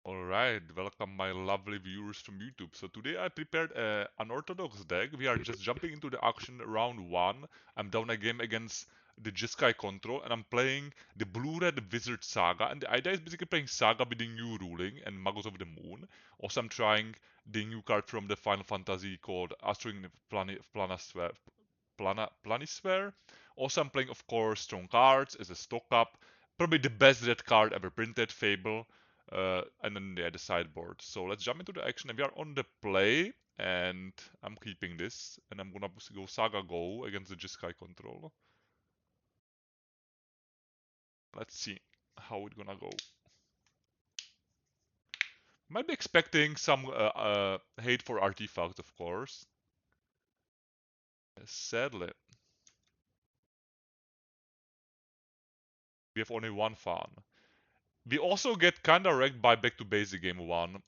Alright, welcome my lovely viewers from YouTube. So today I prepared a unorthodox deck. We are just jumping into the action round 1. I'm down a game against the Jeskai Control and I'm playing the Blue-Red Wizard Saga. And the idea is basically playing Saga with the new ruling and Magos of the Moon. Also I'm trying the new card from the Final Fantasy called Astroing Planisware. Also I'm playing of course strong cards as a stock up. Probably the best red card ever printed, Fable. And then yeah, the sideboard. So let's jump into the action, and we are on the play, and I'm keeping this, and I'm gonna go Saga Go against the Jeskai Control. Let's see how it's gonna go. Might be expecting some hate for artifacts, of course. Sadly, we have only one fan. We also get kinda wrecked by Back to Basic Game 1.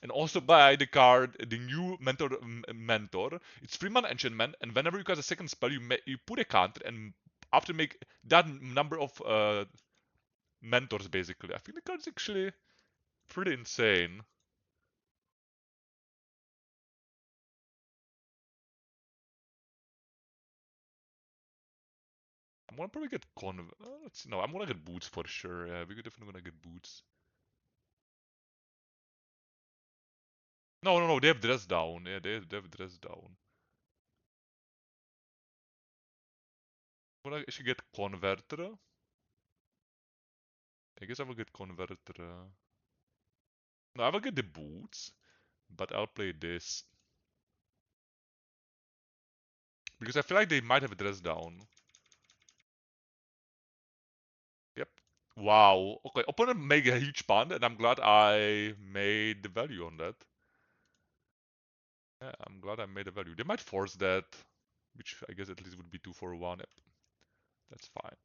And also by the card, the new mentor. It's 3-mana enchantment, and whenever you cast a second spell, you put a counter, and after make that number of mentors, basically. I think the card's actually pretty insane. I'm gonna probably get let's see, no, I'm gonna get boots for sure. Yeah, we're definitely gonna get boots. No, no, no, they have dress down. Yeah, they have dress down. I'm gonna actually get converter. I guess I will get converter. No, I will get the boots, but I'll play this. Because I feel like they might have a dress down. Yep. Wow. Okay, opponent made a huge punt, and I'm glad I made the value on that. Yeah, I'm glad I made a value. They might force that, which I guess at least would be 2 for 1. Yep. That's fine.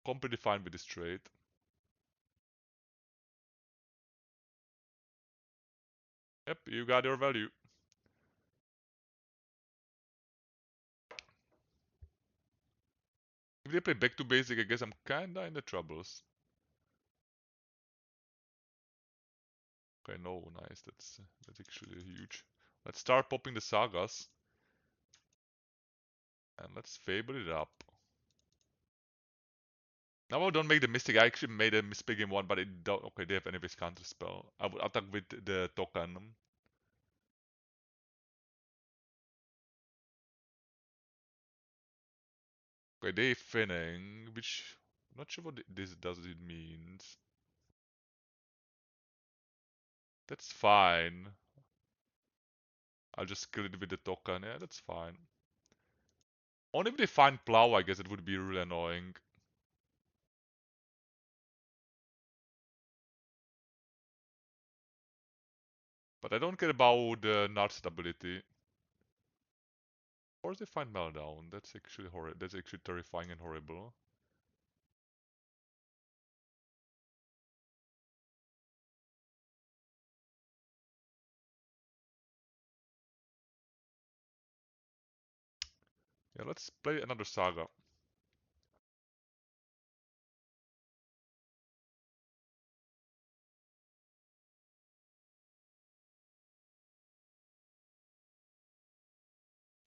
Completely fine with this trade. Yep, you got your value. If they play back to basic, I guess I'm kinda in the troubles. Okay, no, nice. That's actually huge. Let's start popping the sagas. And let's fable it up. Now I don't make the mistake. I actually made a mistake in 1, but it don't. Okay, they have anyways counterspell. I would attack with the token. Okay, they finning, which not sure what this does it means. That's fine. I'll just kill it with the token. Yeah, that's fine. Only if they find plow, I guess it would be really annoying. But I don't care about the nut stability. Or they find meltdown. That's actually horrible. That's actually terrifying and horrible. Yeah, let's play another saga.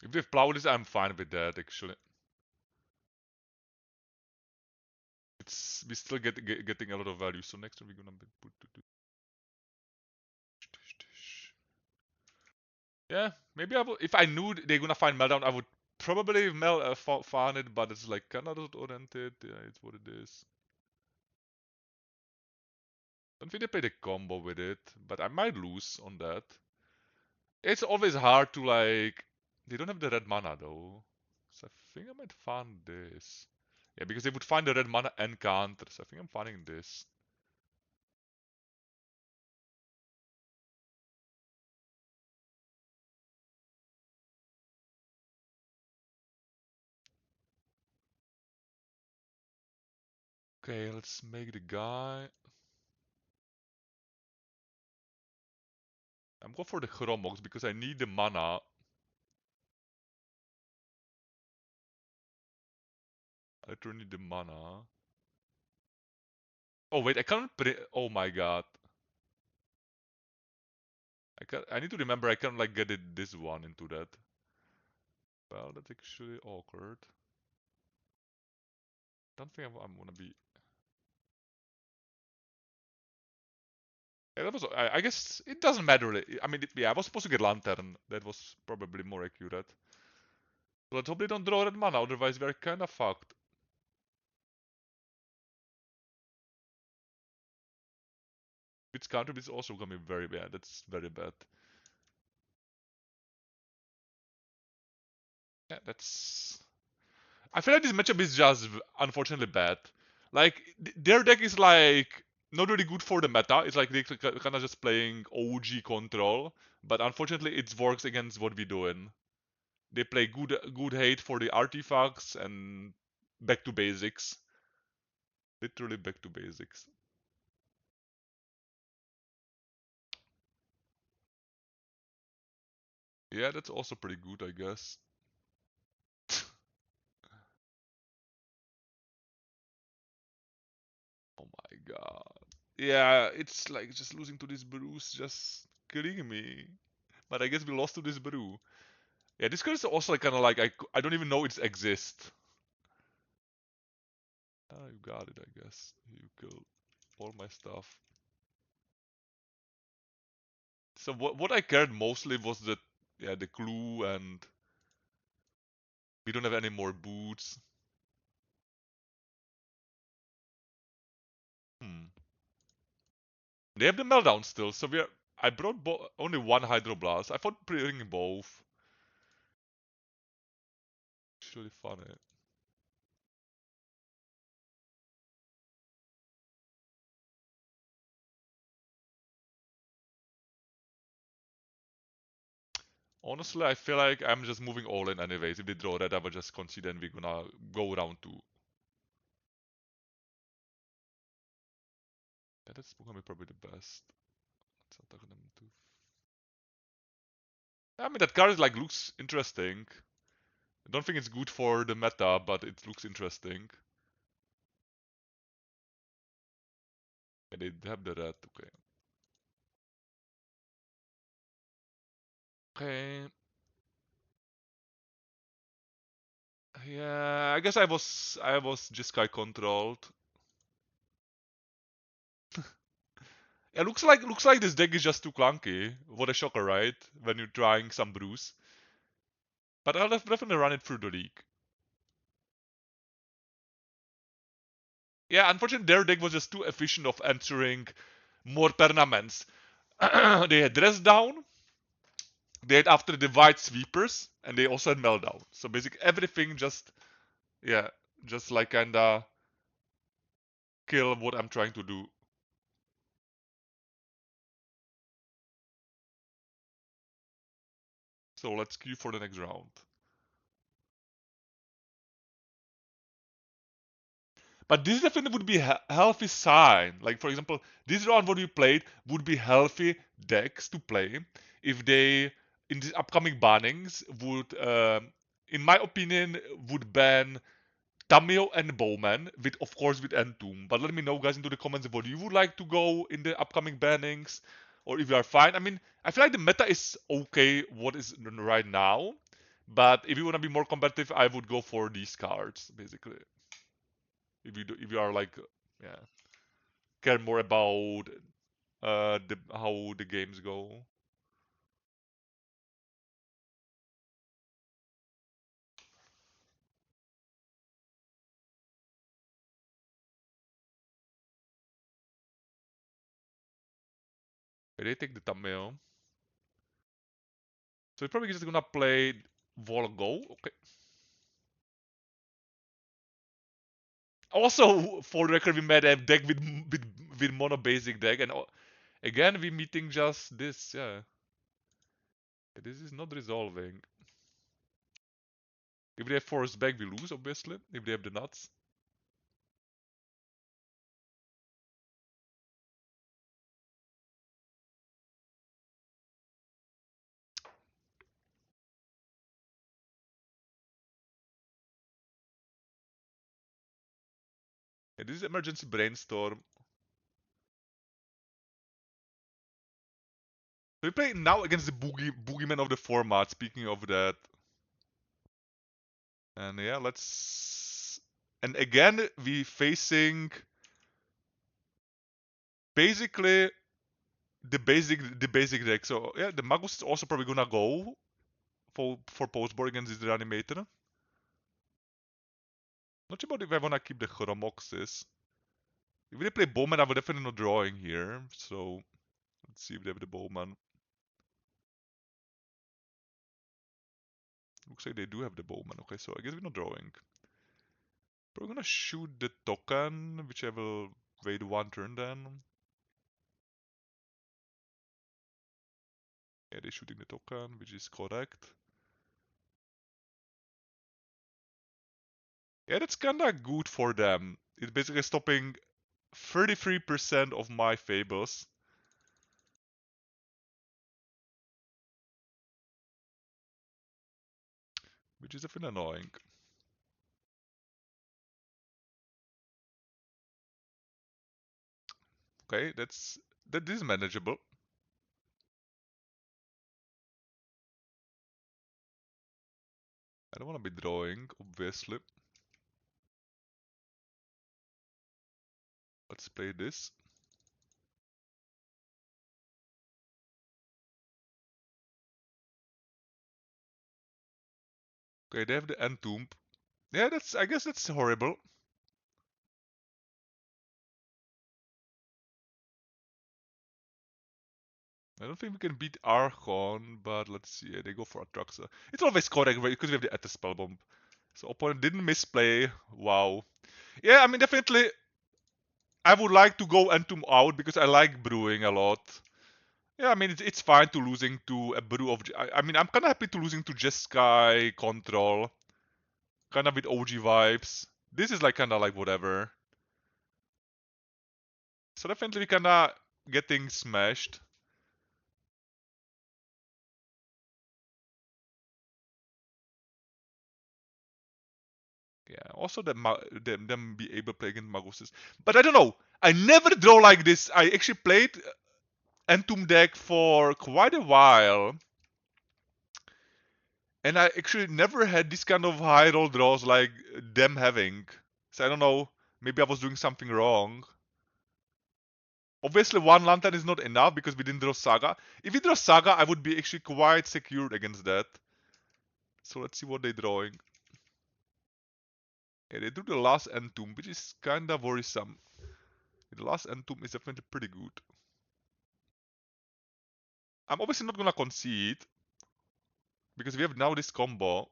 If they plow this, I'm fine with that actually. It's we still getting a lot of value. So next time we're gonna put. Yeah, maybe I would. If I knew they're gonna find meltdown, I would probably farm it. But it's like kind of oriented. Yeah, it's what it is. Don't think they play the combo with it, but I might lose on that. It's always hard to like. They don't have the red mana though, so I think I might find this. Yeah, because they would find the red mana and counter, so I think I'm finding this. Okay, let's make the guy. I'm going for the Chromox because I need the mana. I don't need the mana. Oh wait, I can't oh my god. I need to remember I can like get this one into that. Well, that's actually awkward. Don't think I'm gonna be. Yeah, that was. I guess it doesn't matter really. I mean, yeah, I was supposed to get Lantern. That was probably more accurate. So let's hope they don't draw that mana, otherwise we're kinda fucked. Its counter is also gonna be very bad. That's very bad. Yeah, that's. I feel like this matchup is just unfortunately bad. Like their deck is like not really good for the meta. It's like they kind of just playing OG control, but unfortunately it works against what we're doing. They play good hate for the artifacts and back to basics. Literally back to basics. Yeah, that's also pretty good, I guess. Oh my god. Yeah, it's like just losing to this Bruce just killing me. But I guess we lost to this Brew. Yeah, this card is also like, kind of like I don't even know it exists. Ah, you got it, I guess. You killed all my stuff. So what I cared mostly was that yeah the clue and we don't have any more boots. Hmm. They have the meltdown still, so we are. I brought only one Hydroblast. I thought bringing both. It's really funny. Honestly, I feel like I'm just moving all in anyways. If they draw red, I will just concede and we're gonna go round two. Yeah, that's gonna be probably the best. Let's attack them too. I mean, that card like looks interesting. I don't think it's good for the meta, but it looks interesting. And they have the red. Okay. Okay. Yeah, I guess I was Jeskai controlled. It looks like this deck is just too clunky. What a shocker, right? When you're trying some brews. But I'll definitely run it through the league. Yeah, unfortunately their deck was just too efficient of answering more tournaments. They had dress down, they had after the white sweepers, and they also had meltdown. So basically everything just yeah, just like kinda kill what I'm trying to do. So let's queue for the next round. But this definitely would be a healthy sign. Like for example, this round what we played would be healthy decks to play if they in the upcoming bannings would, in my opinion, would ban Tamio and Bowman with of course with Entomb. But let me know guys into the comments what you would like to go in the upcoming bannings or if you are fine. I mean, I feel like the meta is okay what is right now. But if you want to be more competitive, I would go for these cards basically. If you are like yeah care more about how the games go. They take the thumbnail. So we're probably just gonna play Volgo. Okay. Also, for the record, we made a deck with mono basic deck, and again we meeting just this. Yeah, this is not resolving. If they have force back, we lose obviously. If they have the nuts, yeah, this is emergency brainstorm. We play now against the boogeyman of the format, speaking of that. And yeah, let's... And again, we facing basically the basic deck. So yeah, the Magus is also probably gonna go for postboard against this Reanimator. Not sure about if I wanna keep the Chromoxis. If they play Bowman, I would definitely not drawing here. So let's see if they have the Bowman. Looks like they do have the Bowman. Okay, so I guess we're not drawing. But we're gonna shoot the token, which I will wait one turn then. Yeah, they're shooting the token, which is correct. Yeah, that's kinda good for them. It's basically stopping 33% of my fables. Which is definitely annoying. Okay, that is manageable. I don't want to be drawing, obviously. Let's play this. Okay, they have the Entomb. Yeah, I guess that's horrible. I don't think we can beat Archon, but let's see. Yeah, they go for Atraxa. It's always correct because we have the Etta Spell Bomb. So opponent didn't misplay. Wow. Yeah, I mean definitely I would like to go Entomb out because I like brewing a lot. Yeah, I mean it's fine to losing to a brew of. I mean I'm kind of happy to losing to Jeskai Control, kind of with OG vibes. This is like kind of like whatever. So definitely kind of getting smashed. Yeah, also them be able to play against Maguses. But I don't know. I never draw like this. I actually played Entomb deck for quite a while. And I actually never had this kind of high roll draws like them having. So I don't know. Maybe I was doing something wrong. Obviously, one lantern is not enough because we didn't draw Saga. If we draw Saga, I would be actually quite secured against that. So let's see what they're drawing. Yeah, they do the last Entomb, which is kinda worrisome. The last Entomb is definitely pretty good. I'm obviously not gonna concede because we have now this combo.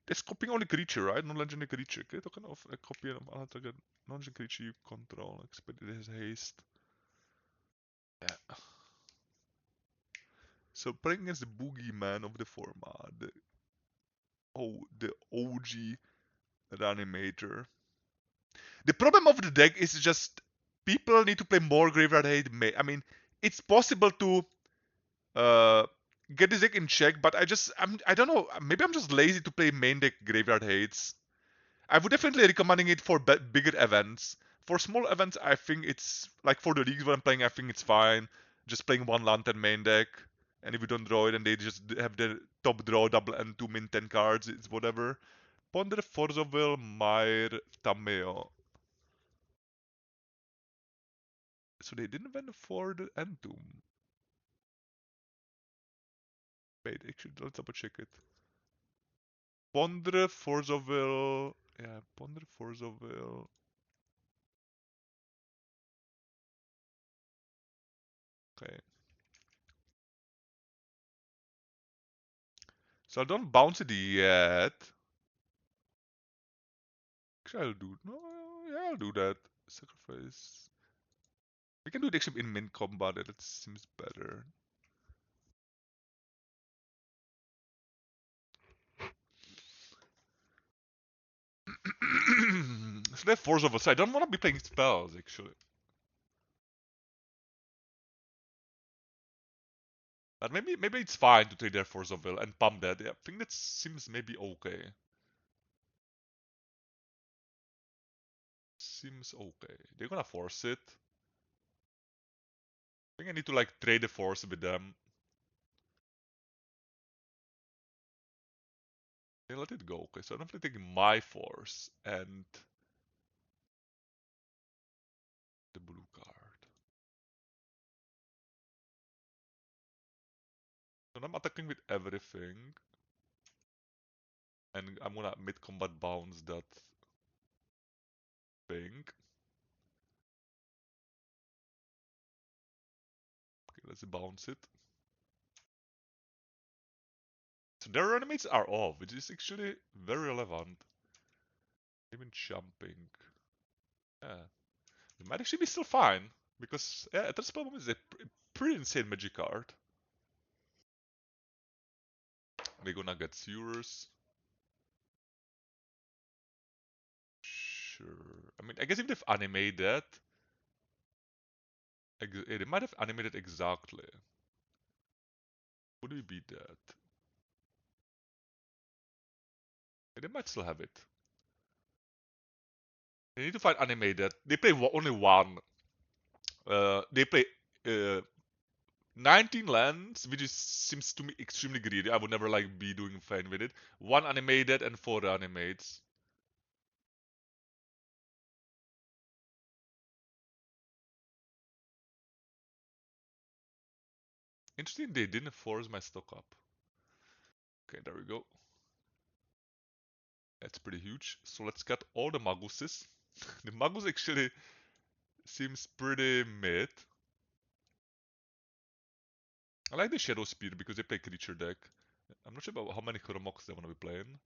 They're copying only creature, right? Non-legendary creature. Okay, token of a copy of another target non-legendary creature you control. Expect it has haste. Yeah. So playing against the boogeyman of the format, the OG Reanimator. The problem of the deck is just people need to play more graveyard hate. I mean, it's possible to uh, get this deck in check, but I don't know. Maybe I'm just lazy to play main deck graveyard hates. I would definitely recommending it for bigger events. For small events, I think it's like for the leagues where I'm playing, I think it's fine. Just playing one lantern main deck, and if you don't draw it, and they just have the top draw double and 2 min 10 cards, it's whatever. Ponder Forzoville Myr Tameo. So they didn't win for the Entomb. Wait, actually, let's double check it. Ponder Forzoville. Yeah, Ponder Forzoville. Okay. So I don't bounce it yet. Actually, I'll do. No, yeah, I'll do that. Sacrifice. We can do it actually in min combat. That seems better. So that force of us. I don't want to be playing spells actually. But maybe it's fine to take their force of will and pump that. Yeah, I think that seems maybe okay. Seems okay. They're gonna force it. I think I need to like trade the force with them. Okay, let it go. Okay, so I'm definitely taking my force and the blue card. So I'm attacking with everything. And I'm gonna mid-combat bounce that thing. Okay, let's bounce it. So their reanimates are off, which is actually very relevant. Even jumping. Yeah. It might actually be still fine. Because yeah, counterspell is a pretty insane magic card. We're gonna get sewers. Sure. I mean, I guess if they've animated, they might have animated exactly. Would we beat that? Yeah, they might still have it. They need to find animated. They play only one. They play 19 lands, which is, seems to me extremely greedy. I would never like be doing fine with it. One animated and 4 animates. Interesting, they didn't force my stock up. Okay, there we go. That's pretty huge. So let's get all the Maguses. The Magus actually seems pretty mid. I like the Shadow Spear because they play creature deck. I'm not sure about how many Chromox they want to be playing.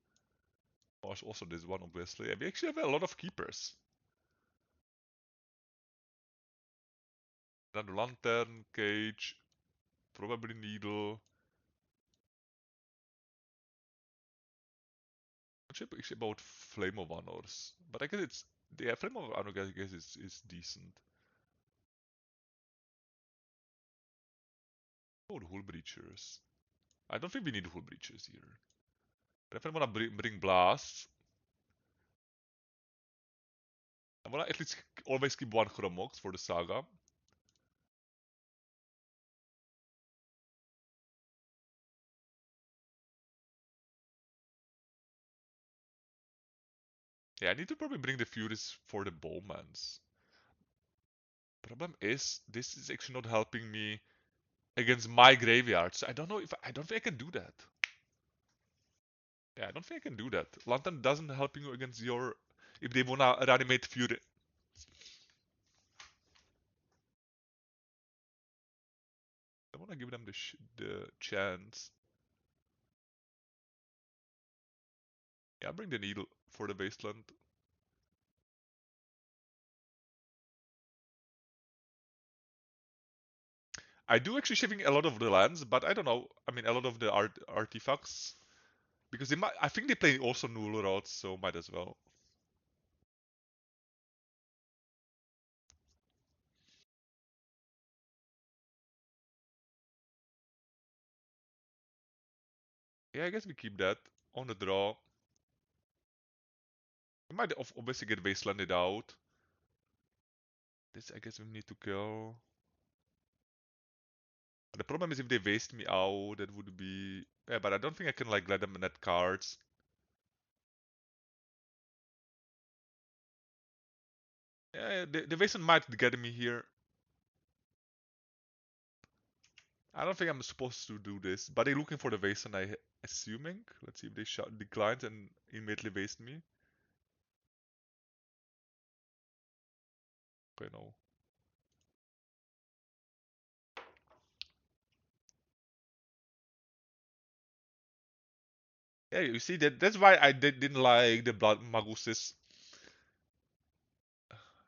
Also this one, obviously. And we actually have a lot of keepers. Another Lantern, Cage, probably Needle. Not sure actually about Flame of Honors, but I guess it's yeah, Flame of Honor. I guess is decent. Oh, the Hull Breachers. I don't think we need Hull Breachers here. But if I wanna bring Blast, I wanna at least always keep one Chromox for the Saga. Yeah, I need to probably bring the Furies for the Bowmans. Problem is, this is actually not helping me against my graveyard. So I don't know if I don't think I can do that. Yeah, I don't think I can do that. Lantern doesn't help you against your if they wanna reanimate Fury. I wanna give them the chance. Yeah, bring the needle for the wasteland. I do actually shaving a lot of the lands, but I don't know. I mean, a lot of the artifacts because they might. I think they play also null routes, so might as well. Yeah, I guess we keep that on the draw. We might obviously get wastelanded out. This I guess we need to kill. The problem is if they waste me out, that would be yeah. But I don't think I can like let them net cards. Yeah, the wasteland might get me here. I don't think I'm supposed to do this, but they're looking for the wasteland. I assuming. Let's see if they declines and immediately waste me. Okay, no. Yeah, you see that's why I didn't like the Blood Maguses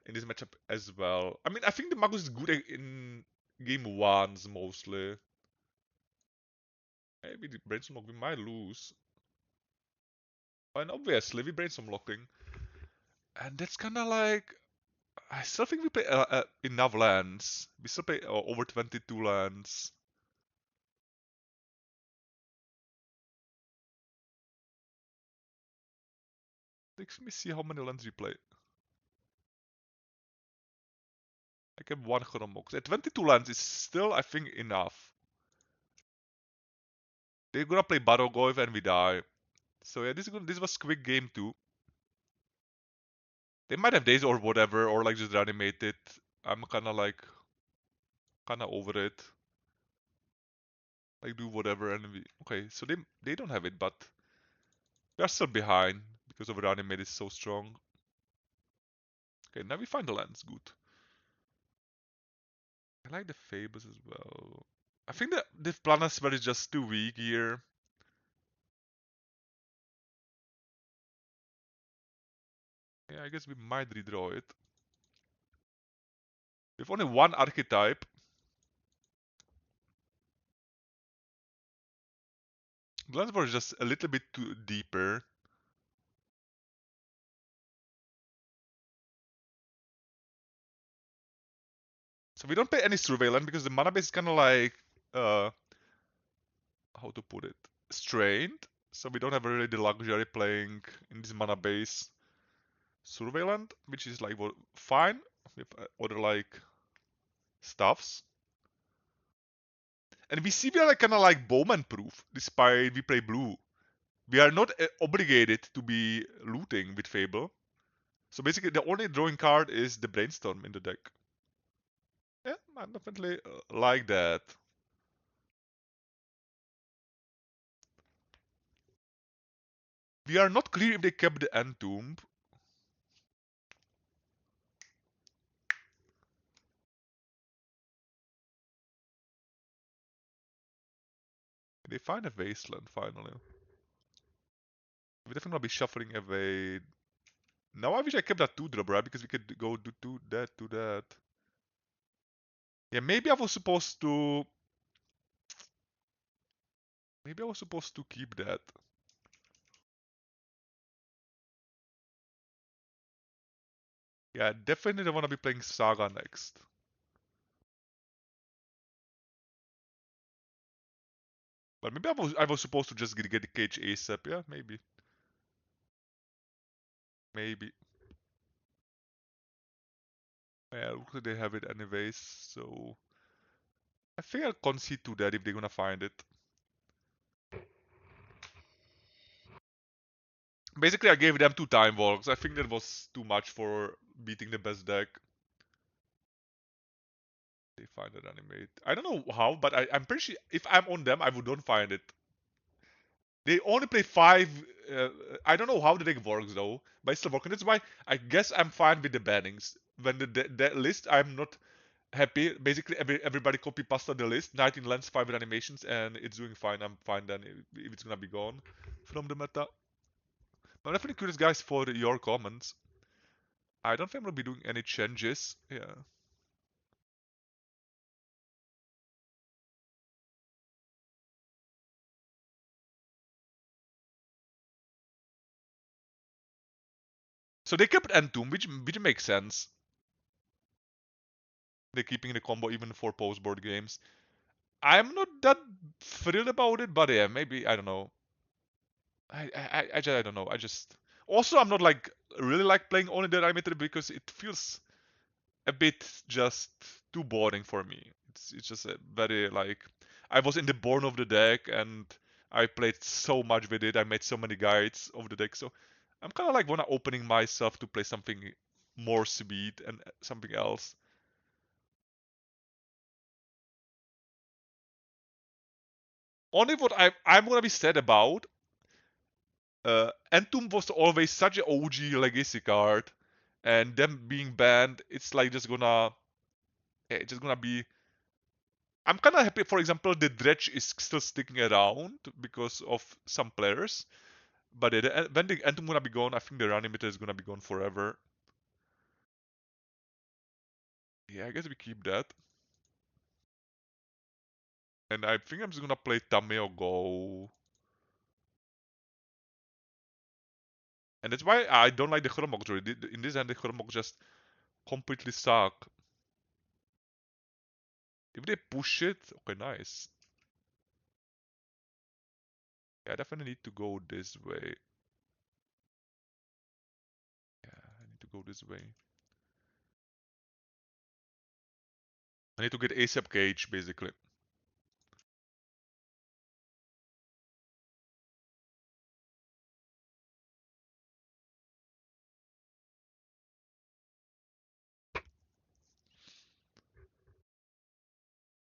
in this matchup as well. I mean, I think the Magus is good in game ones mostly. Maybe the Brainstorm Lock we might lose. And obviously we Brainstorm Locking. And that's kinda like I still think we play enough lands. We still play over 22 lands. Let me see how many lands we play. I get one Chromox. At 22 lands is still, I think, enough. They're gonna play Barogov and we die. So yeah, this was quick game too. They might have days or whatever, or like just reanimate it. I'm kinda over it. Like do whatever and we okay, so they don't have it, but we are still behind because of reanimate is so strong. Okay, now we find the lands, good. I like the Fables as well. I think that the Planasphere is just too weak here. Yeah, I guess we might redraw it. We have only one archetype. Glansborg is just a little bit too deeper. So we don't play any Surveillance because the mana base is kind of like, how to put it, strained. So we don't have really the luxury playing in this mana base Surveillance, which is like well, fine with other like stuffs. And we see we are like kind of like bowman proof despite we play blue. We are not obligated to be looting with Fable. So basically the only drawing card is the Brainstorm in the deck. Yeah, I definitely like that. We are not clear if they kept the Entomb. They find a Wasteland finally. We're definitely gonna be shuffling away. Now I wish I kept that 2-drop, right? Because we could go do that, do that. Yeah, maybe I was supposed to... Maybe I was supposed to keep that. Yeah, definitely don't want to be playing Saga next. But maybe I was supposed to just get the cage ASAP. Yeah, maybe. Maybe. Yeah, looks like they have it anyways, so... I think I'll concede to that if they're gonna find it. Basically, I gave them 2 time walks. I think that was too much for beating the best deck. They find it animate. I don't know how, but I'm pretty sure if I'm on them, I would not find it. They only play 5. I don't know how the deck works though, but it's still working. That's why I guess I'm fine with the bannings. When the list, I'm not happy. Basically, everybody copy pasta the list. 19 lands, 5 animations, and it's doing fine. I'm fine then if it's gonna be gone from the meta. I'm definitely curious, guys, for your comments. I don't think I'm gonna be doing any changes. Yeah. So they kept Entomb, which makes sense. They're keeping the combo even for post-board games. I'm not that thrilled about it, but yeah, maybe I don't know. I don't know. I just also I'm not like really like playing only the Reanimator because it feels a bit just too boring for me. It's just a very like I was in the born of the deck and I played so much with it. I made so many guides of the deck, so I'm kind of like wanna opening myself to play something more speed and something else. Only what I'm gonna be sad about. Entomb was always such an OG legacy card, and them being banned, it's like just gonna, yeah, it's just gonna be. I'm kind of happy. For example, the dredge is still sticking around because of some players, but when the Entomb gonna be gone, I think the Reanimator is gonna be gone forever. Yeah, I guess we keep that, and I think I'm just gonna play Tameo Go, and that's why I don't like the Chromok. In this end, the Chromok just completely suck. If they push it, okay, nice. Yeah, I definitely need to go this way. Yeah, I need to go this way. I need to get ASAP Cage, basically.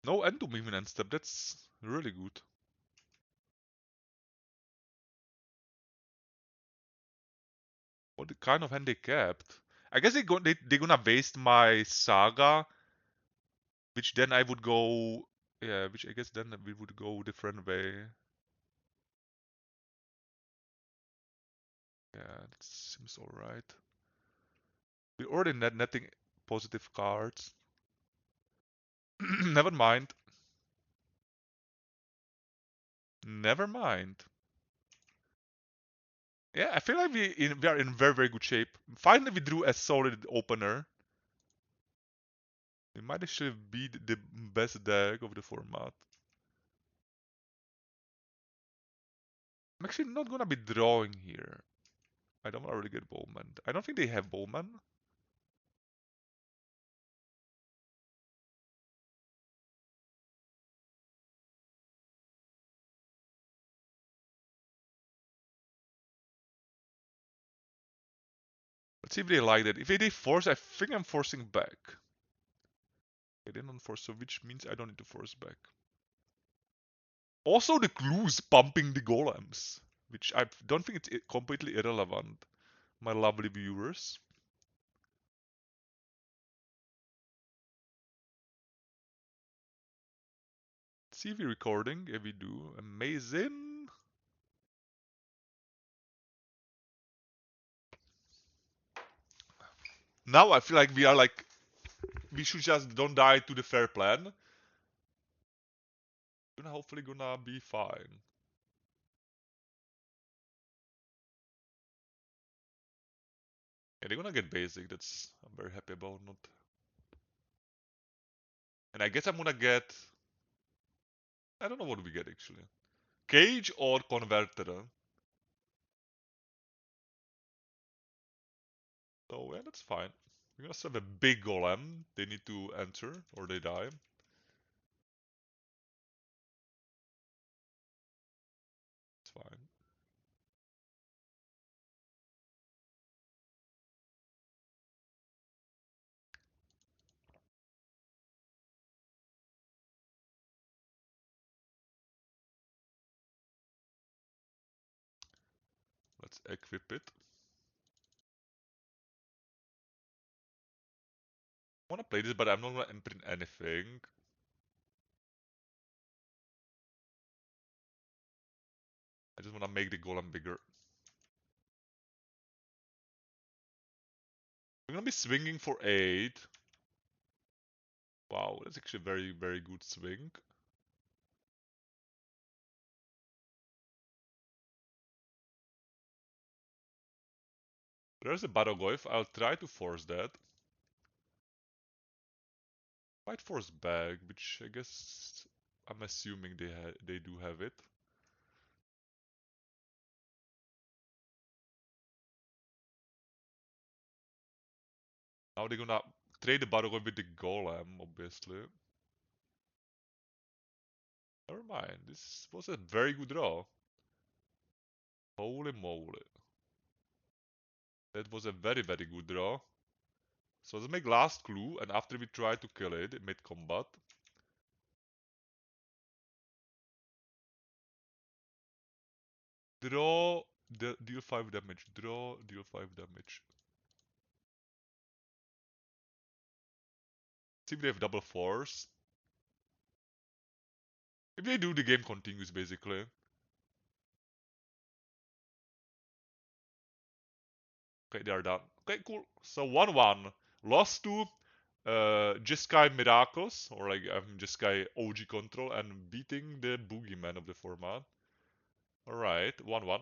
No end to movement end step, that's really good. What kind of hand they kept? I guess they're gonna waste my Saga, which then I would go... Yeah, which I guess then we would go different way. Yeah, that seems alright. We already netting positive cards. Never mind. Never mind. Yeah, I feel like we are in very, very good shape. Finally, we drew a solid opener. We might actually be the best deck of the format. I'm actually not gonna be drawing here. I don't already get Bowman. I don't think they have Bowman. Let's see if they like that. If they force, I think I'm forcing back. They didn't force, so which means I don't need to force back. Also, the clues pumping the golems, which I don't think it's completely irrelevant, my lovely viewers. See if we're recording. If we do, amazing. Now I feel like we are like, we should just don't die to the fair plan. We're hopefully gonna be fine. Yeah, they're gonna get basic. That's I'm very happy about not. And I guess I'm gonna get. I don't know what we get actually. Cage or converter. So yeah, that's fine. We're gonna have a big golem. They need to enter or they die. It's fine. Let's equip it. I wanna play this, but I'm not gonna imprint anything. I just wanna make the golem bigger. We're gonna be swinging for 8. Wow, that's actually a very, very good swing. There's a Barogoyf. I'll try to force that. Might force back, which I guess I'm assuming they do have it. Now they're gonna trade the Barogoyf with the Golem, obviously. Never mind. This was a very good draw. Holy moly. That was a very, very good draw. So let's make last clue, and after we try to kill it mid-combat. Draw, deal 5 damage. Draw, deal 5 damage. See if they have double force. If they do, the game continues basically. Okay, they are done. Okay, cool. So 1-1. Lost to Jeskai Miracles, or like Jeskai OG Control, and beating the boogeyman of the format. Alright, 1-1.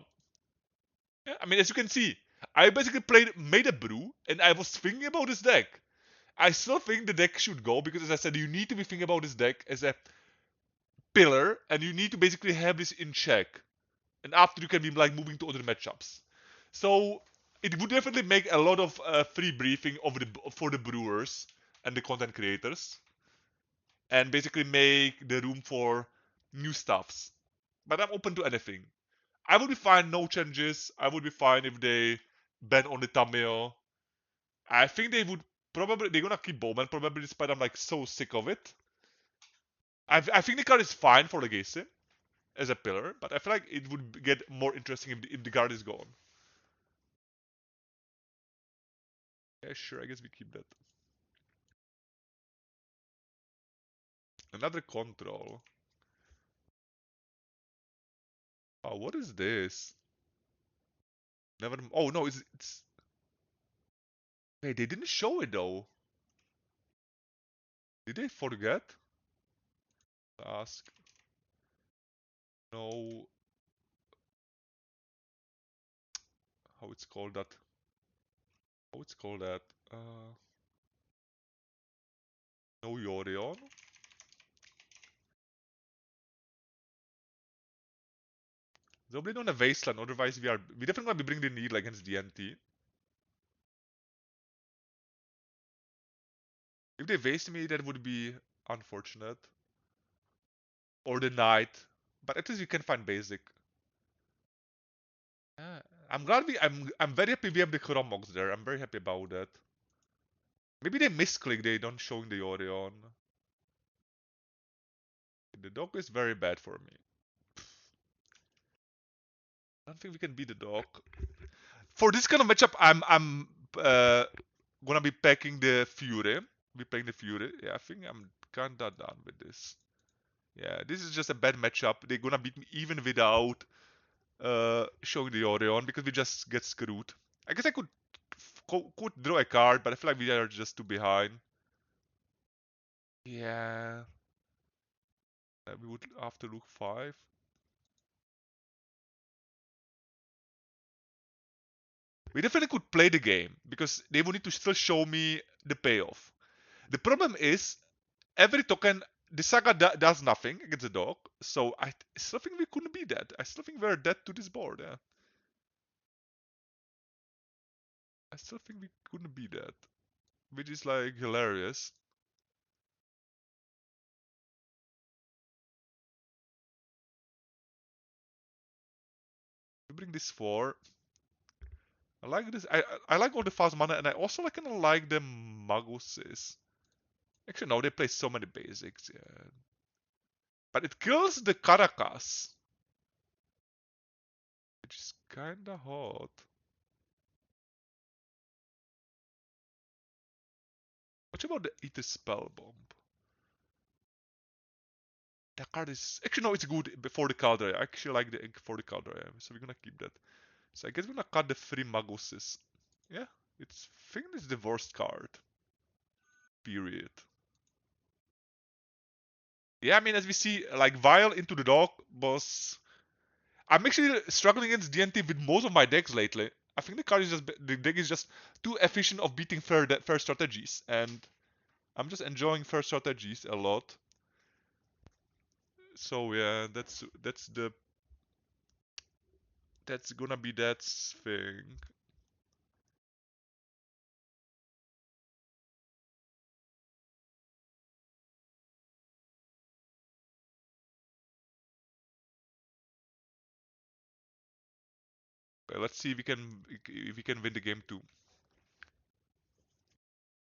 Yeah, I mean, as you can see, I basically made a brew, and I was thinking about this deck. I still think the deck should go, because as I said, you need to be thinking about this deck as a pillar, and you need to basically have this in check. And after you can be like moving to other matchups. So it would definitely make a lot of free briefing for the brewers and the content creators. and basically make the room for new stuffs. But I'm open to anything. I would be fine, no changes. I would be fine if they ban on the Tamil. I think they would probably they're gonna keep Bowman probably despite I'm like so sick of it. I think the card is fine for Legacy as a pillar, but I feel like it would get more interesting if the card is gone. Yeah, sure, I guess we keep that. Another control. Oh, what is this? Never. Oh no, it's. Wait, they didn't show it though. Did they forget? Ask. No. How it's called that? How it's called that? No Yorion. Nobody on a wasteland. Otherwise, we definitely gonna be bringing the needle against DNT. If they waste me, that would be unfortunate. Or the knight, but at least you can find basic. Yeah, I'm glad I'm very happy we have the Chromox there. I'm very happy about that. Maybe they misclick. They don't showing the Orion. The dog is very bad for me. I don't think we can beat the dog. For this kind of matchup, I'm gonna be packing the Fury. Be playing the Fury. Yeah, I think I'm kinda done with this. Yeah, this is just a bad matchup. They're gonna beat me even without showing the Orion because we just get screwed. I guess I could draw a card, but I feel like we are just too behind. Yeah, we would have to look 5. We definitely could play the game because they would need to still show me the payoff. The problem is every token, the saga does nothing against the dog, so I still think we couldn't be dead. I still think we're dead to this board. Yeah, I still think we couldn't be dead, which is like hilarious. We bring this 4. I like this. I like all the fast mana, and I also like kind of like the Maguses. Actually, no, they play so many basics. Yeah, but it kills the Caracas, which is kinda hot. What about the Eat a Spell Bomb? That card is actually no, it's good before the Caldera. I actually like the ink for the Caldera, so we're gonna keep that. So I guess we're gonna cut the 3 Maguses. Yeah, it's I think it's the worst card. Period. Yeah, I mean as we see, like Vile into the dog was. I'm actually struggling against DNT with most of my decks lately. I think the deck is just too efficient of beating fair strategies, and I'm just enjoying fair strategies a lot. So yeah, that's gonna be that thing. Let's see if we can win the game too.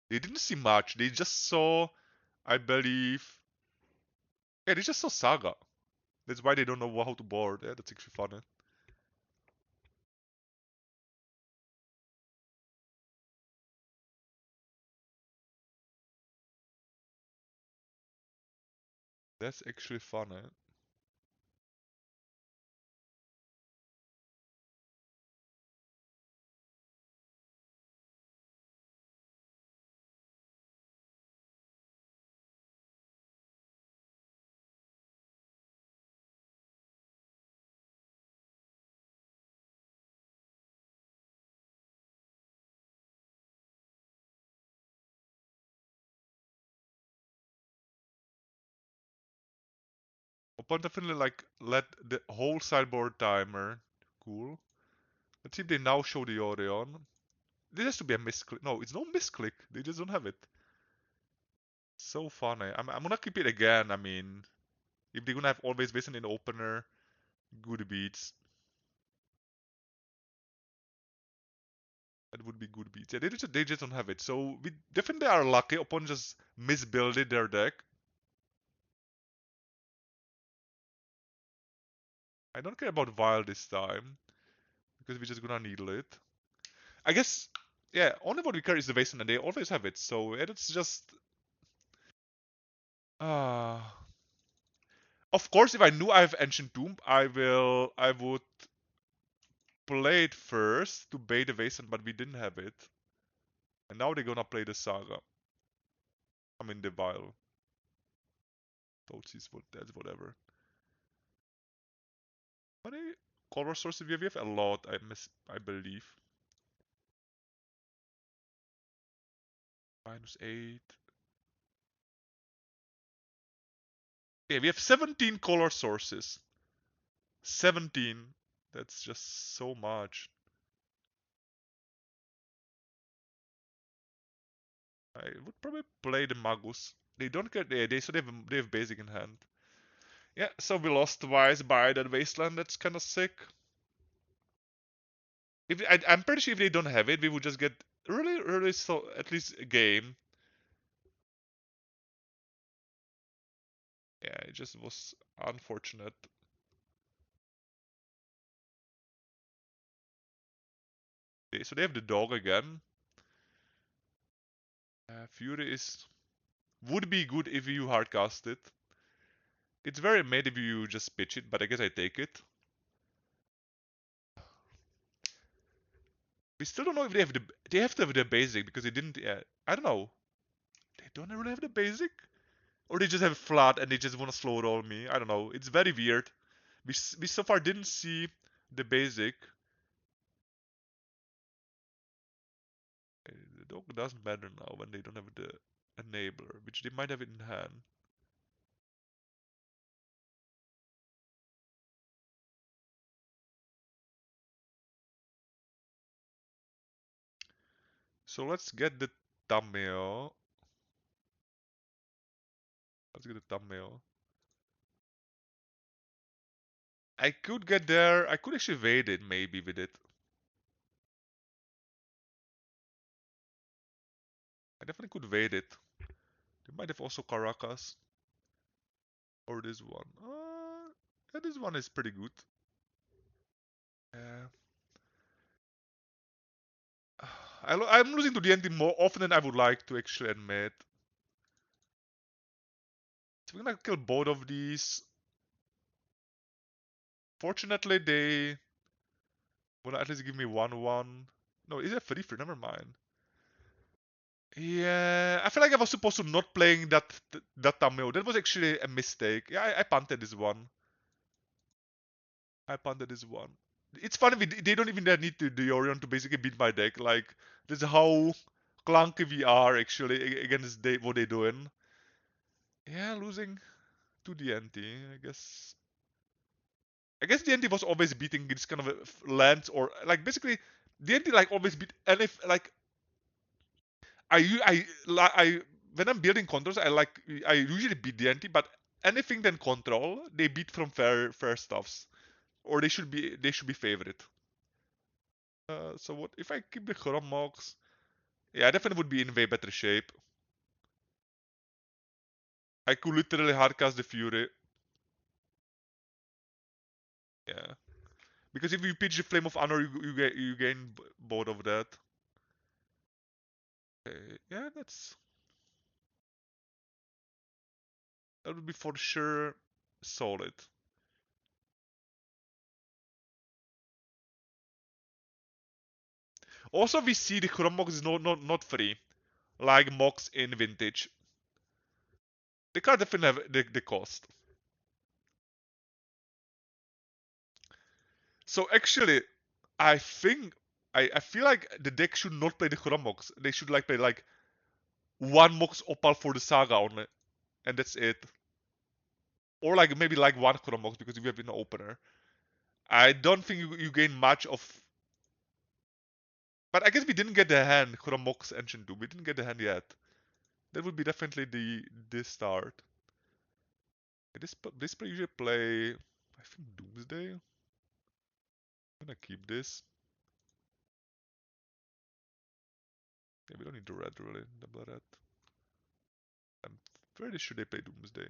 They didn't see much. They just saw, I believe, yeah, they just saw Saga. That's why they don't know how to board. Yeah, that's actually funny. That's actually funny. Opponent definitely like let the whole sideboard timer. Cool. Let's see if they now show the Orion. This has to be a misclick. No, it's no misclick. They just don't have it. So funny. I'm gonna keep it again. I mean, if they're gonna have always Basin in the opener, good beats. That would be good beats. Yeah, they just don't have it. So we definitely are lucky upon just misbuilding their deck. I don't care about Vile this time because we're just gonna needle it. I guess, yeah, only what we care is the Basin and they always have it. So it's just, uh, of course, if I knew I have Ancient Tomb, I would play it first to bait the Basin, but we didn't have it. And now they're gonna play the Saga. I mean the Vile. Thoughtseize, that's whatever. How many color sources we have? We have a lot, I believe. -8. Yeah, we have 17 color sources. 17. That's just so much. I would probably play the Magus. They don't get so they have basic in hand. Yeah, so we lost twice by that Wasteland. That's kind of sick. I'm pretty sure if they don't have it, we would just get really so at least a game. Yeah, it just was unfortunate. So they have the dog again. Fury is would be good if you hardcast it. It's very mad if you just pitch it, but I guess I take it. We still don't know if they have to have the basic because they didn't. I don't know. They don't really have the basic, or they just have flat and they just want to slow roll me. I don't know. It's very weird. We so far didn't see the basic. The dog doesn't matter now when they don't have the enabler, which they might have it in hand. So let's get the thumbnail. Let's get the thumbnail. I could get there. I could actually wait it maybe with it. I definitely could wait it. They might have also Caracas. Or this one. Yeah, this one is pretty good. Yeah. I'm losing to DNT more often than I would like to actually admit. So we're gonna kill both of these. Fortunately, they will at least give me 1-1. No, is it free free? Never mind. Yeah, I feel like I was supposed to not playing that Tamil. That was actually a mistake. Yeah, I punted this one. I punted this one. It's funny, they don't even need to do yorion to basically beat my deck. Like, this is how clunky we are actually against what they're doing. Yeah, losing to DNT, I guess. I guess DNT was always beating this kind of lands or like basically DNT like always beat and if like I when I'm building controls I usually beat DNT but anything then control they beat from fair stuffs or they should be favorite. So what if I keep the Chrome Mox? Yeah, I definitely would be in way better shape. I could literally hardcast the Fury. Yeah, because if you pitch the Flame of Honor, you gain both of that. Okay. Yeah, that would be for sure solid. Also, we see the Chrome Mox is not free, like Mox in Vintage. They can't definitely have the cost. So actually, I think I feel like the deck should not play the Chrome Mox. They should like play like one Mox Opal for the Saga only, and that's it. Or like maybe like one Chrome Mox because we have an opener. I don't think you gain much of. But I guess we didn't get the hand Chrome Mox Engine 2. We didn't get the hand yet. That would be definitely the start. This play usually play, I think Doomsday. I'm gonna keep this. Yeah, we don't need the red really, double red. I'm pretty sure they play Doomsday.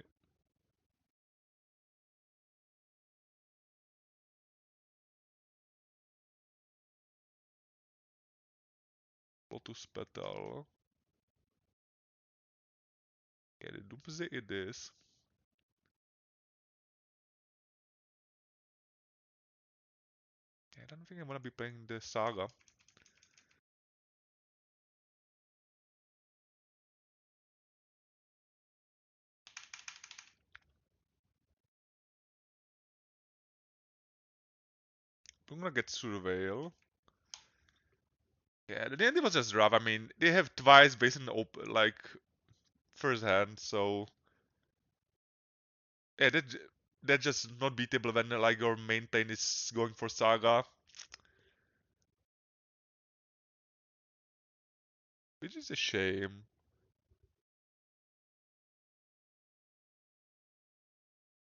Lotus Petal. Yeah, the Doomsday it is. Yeah, I don't think I'm gonna be playing the Saga. I'm gonna get Surveil. Yeah, the ending was just rough. I mean, they have twice based on like first hand, so yeah, that's just not beatable when like your main plane is going for Saga, which is a shame.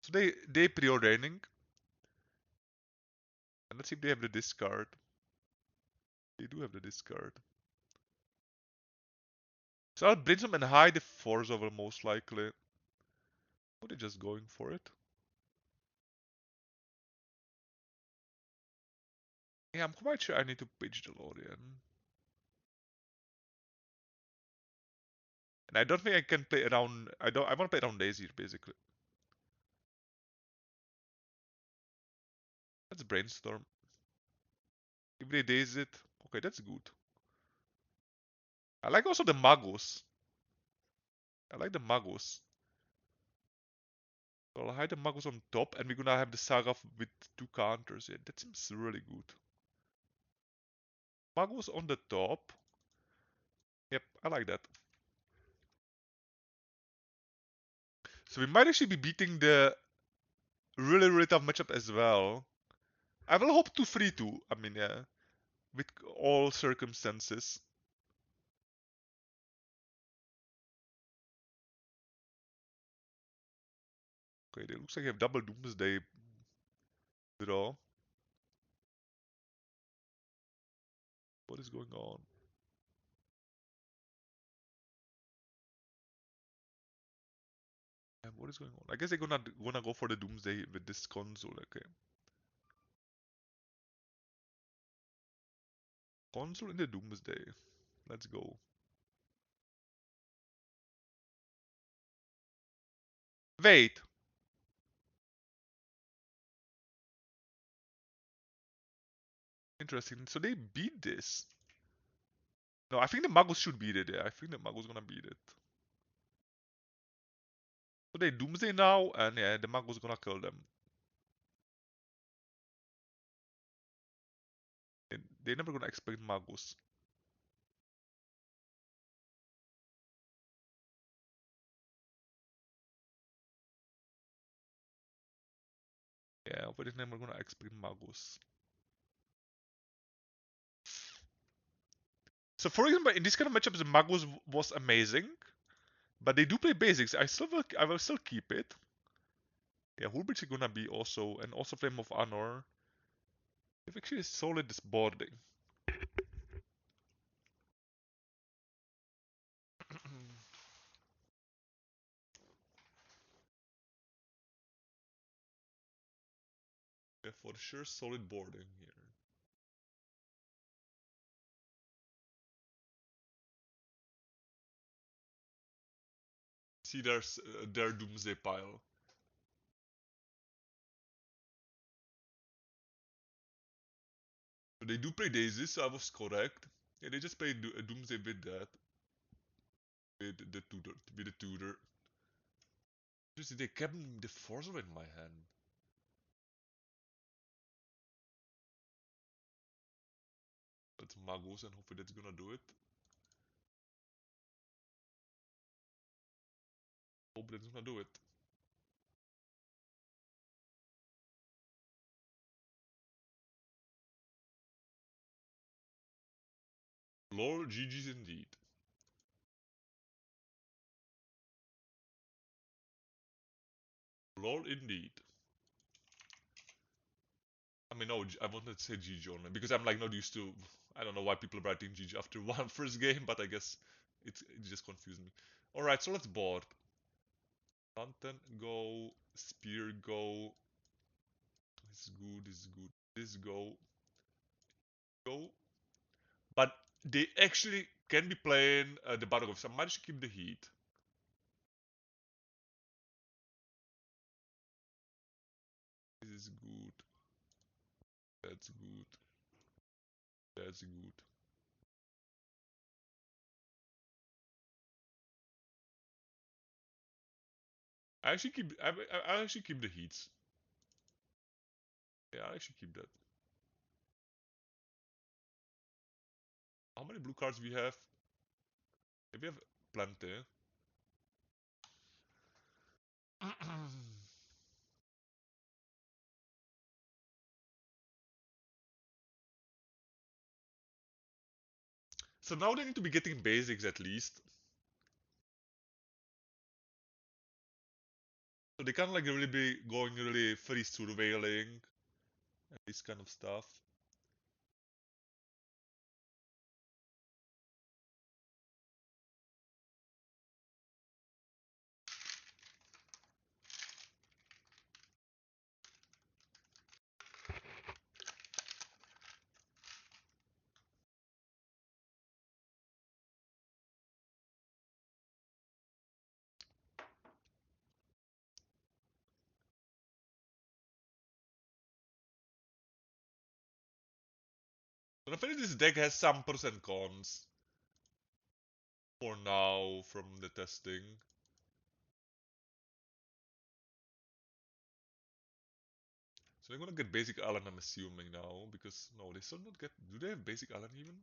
So they preordaining, and let's see if they have the discard. They do have the discard. So I'll Brimstone and hide the Force over most likely. Or they just going for it? Yeah, I'm quite sure I need to pitch DeLorean. And I don't think I can play around. I want to play around Daisy basically. Let's brainstorm. If they daze it, okay, that's good. I like also the Magus. I like the Magus. So I'll hide the Magus on top, and we're gonna have the Saga with two counters. Yeah, that seems really good. Magus on the top. Yep, I like that. So we might actually be beating the really tough matchup as well. I will hope to 3-2. I mean, yeah, with all circumstances. Okay, it looks like you have double Doomsday draw. What is going on? What is going on? I guess they're gonna go for the Doomsday with this console. Okay, console in the Doomsday. Let's go. Wait. Interesting. So they beat this. No, I think the Magus should beat it. Yeah, I think the Magus gonna beat it. So they Doomsday now, and yeah, the Magus gonna kill them. They're never gonna expect Magus. Yeah, but they're never gonna expect Magus. So for example, in this kind of matchups, the Magus was amazing, but they do play basics. I will still keep it. Yeah, Hullbridge is gonna be also, and also Flame of Honor. If actually solid this boarding. Yeah, for sure solid boarding here. See their Doomsday pile. So they do play Daisies, so I was correct. Yeah, they just play Doomsday with that. With the tutor. Just they kept the force in my hand. That's Magos and hopefully that's gonna do it. Hope that's gonna do it. Lol, GG's indeed. Lol, indeed. I mean, no, I wanted to say GG only because I'm like not used to. I don't know why people are writing GG after one first game, but I guess it just confused me. All right, so let's board. Fountain go, spear go. This is good. This is good. This go, go. But they actually can be playing the battle of. So I might just keep the heat. This is good. That's good. That's good. I actually keep. I actually keep the heats. Yeah, I actually keep that. How many blue cards we have? We have plenty. So now they need to be getting basics at least. So they can't like really be going really free surveilling and this kind of stuff. But I feel this deck has some pros and cons for now from the testing. So they're gonna get basic Alan, I'm assuming now, because no, they still not get. Do they have basic Alan even?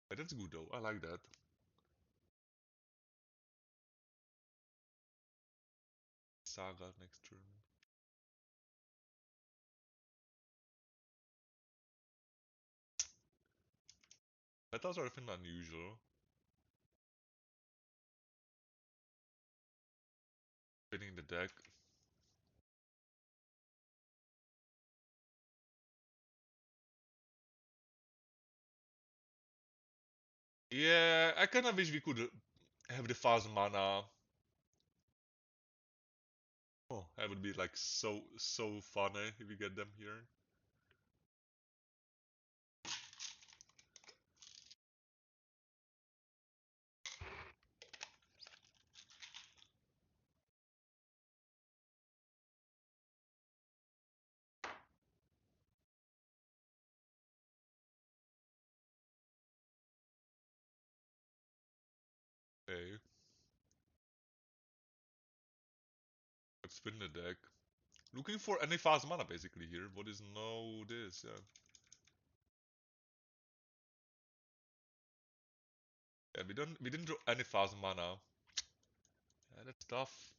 Yeah, that's good though. I like that. Saga next turn. Metas are even unusual. Winning the deck. Yeah, I kinda wish we could have the fast mana. Oh, that would be like so funny if we get them here. Okay, let's spin the deck. Looking for any fast mana basically here. What is no this? Yeah, yeah. We didn't draw any fast mana. Yeah, that's tough.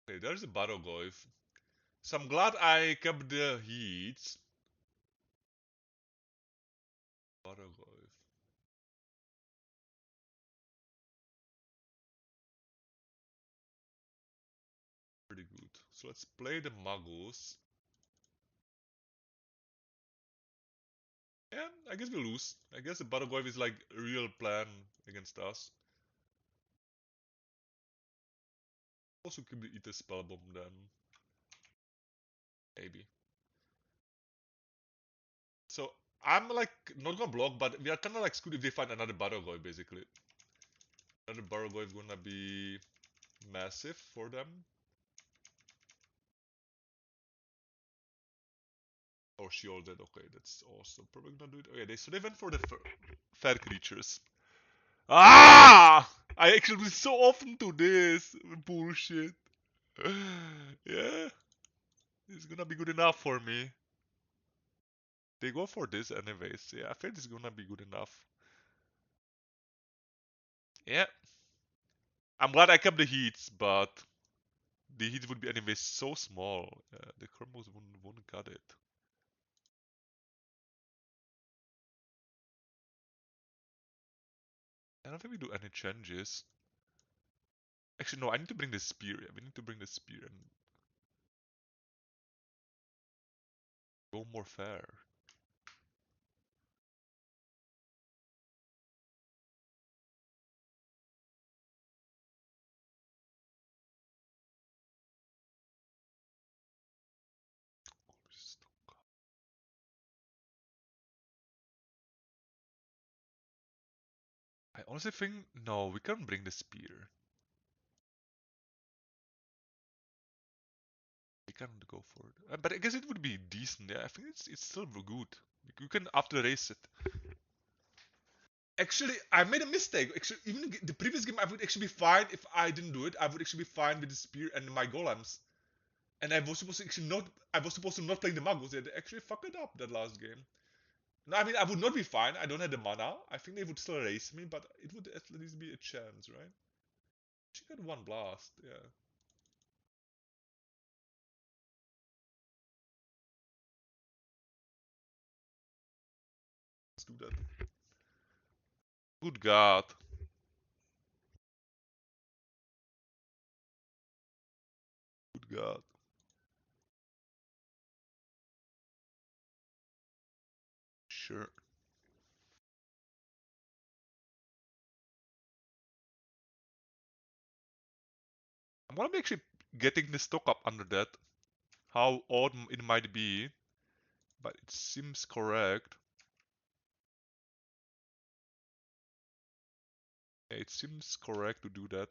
Okay, there's a Battlegoyf. So I'm glad I kept the heats. Battlegoyf. Pretty good. So let's play the Magus. Yeah, I guess we lose. I guess the Battlegoyf is like a real plan against us. Also keep the Ether Spellbomb then. Maybe. So I'm like not gonna block, but we are kinda like screwed if they find another Battlegoyf basically. Another Battlegoyf gonna be massive for them. Oh, she all dead. Okay, that's awesome. Probably gonna do it. Oh yeah, so they went for the fair creatures. Ah! I actually do so often to this bullshit. Yeah, it's gonna be good enough for me. They go for this anyways. Yeah, I feel it's gonna be good enough. Yeah, I'm glad I kept the heats, but the heats would be anyways so small. The Chromos wouldn't cut it. don't think we do any changes. Actually, no, I need to bring the spear. Yeah, we need to bring the spear and go more fair. I honestly think, no, we can't bring the spear. We can't go for it. But I guess it would be decent. Yeah, I think it's still good. You can after race it. Actually, I made a mistake. Actually, even the previous game, I would actually be fine if I didn't do it. I would actually be fine with the spear and my golems. And I was supposed to actually not. I was supposed to not play the Muggles. They actually fucked it up that last game. No, I mean I would not be fine. I don't have the mana. I think they would still race me, but it would at least be a chance, right? She got one blast. Yeah, let's do that. Good God. Good God. Sure. I'm gonna be actually getting the stock up under that. How odd it might be, but it seems correct. Yeah, it seems correct to do that.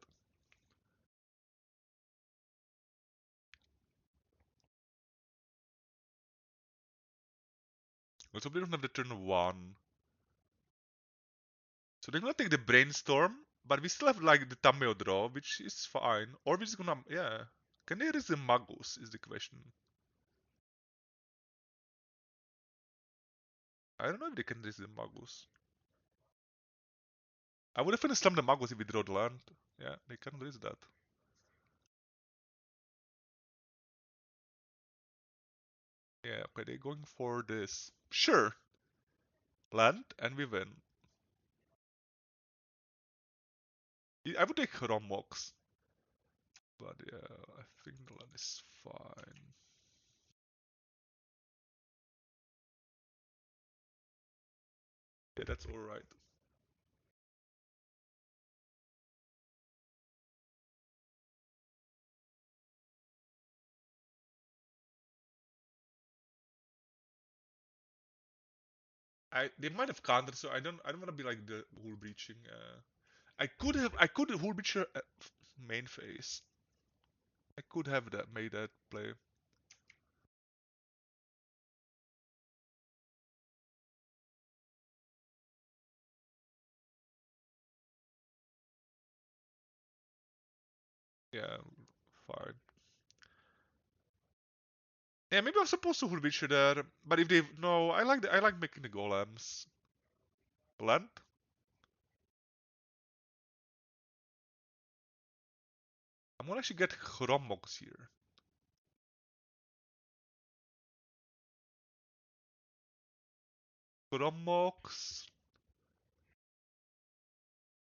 Let's hope they don't have the turn one. So they're gonna take the brainstorm, but we still have like the Tameo draw, which is fine. Or we're just gonna, yeah. Can they raise the Magus is the question. I don't know if they can raise the Magus. I would have finished slam the Magus if we draw the land. Yeah, they can raise that. Yeah, okay, they're going for this. Sure. Land, and we win. I would take Hromox. But yeah, I think the land is fine. Yeah, that's alright. They might have countered, so I don't want to be like the hull breaching. I could hull breach her main phase. I could have that made that play. Yeah, fine. Yeah, maybe I'm supposed to hull breach her there, but if they no, I like making the golems. Land? I'm gonna actually get Chromox here. Chromox,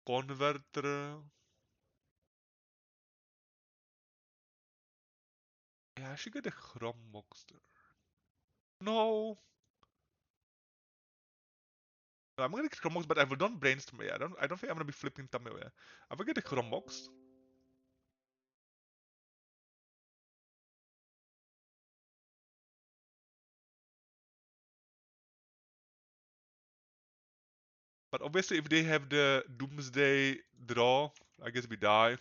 Converter. Yeah, I should get a Chromox there. No, no, I'm gonna get Chromox, but I will not brainstorm. Yeah, I don't think I'm gonna be flipping Tameo. Yeah, I will get a Chromox. But obviously, if they have the Doomsday draw, I guess we die.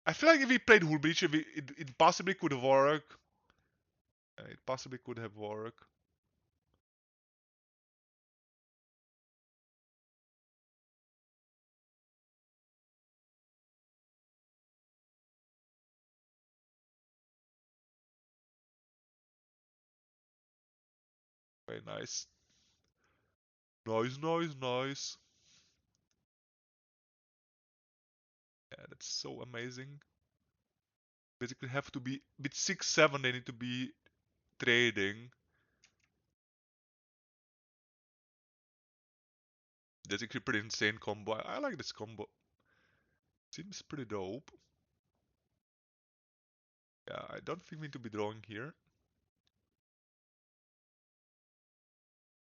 I feel like if we played Hull Breach, it possibly could work. It possibly could have worked. Very nice. Nice, nice, nice. Yeah, that's so amazing. Basically, have to be with 6-7. They need to be trading. That's a pretty insane combo. I like this combo. Seems pretty dope. Yeah, I don't think we need to be drawing here.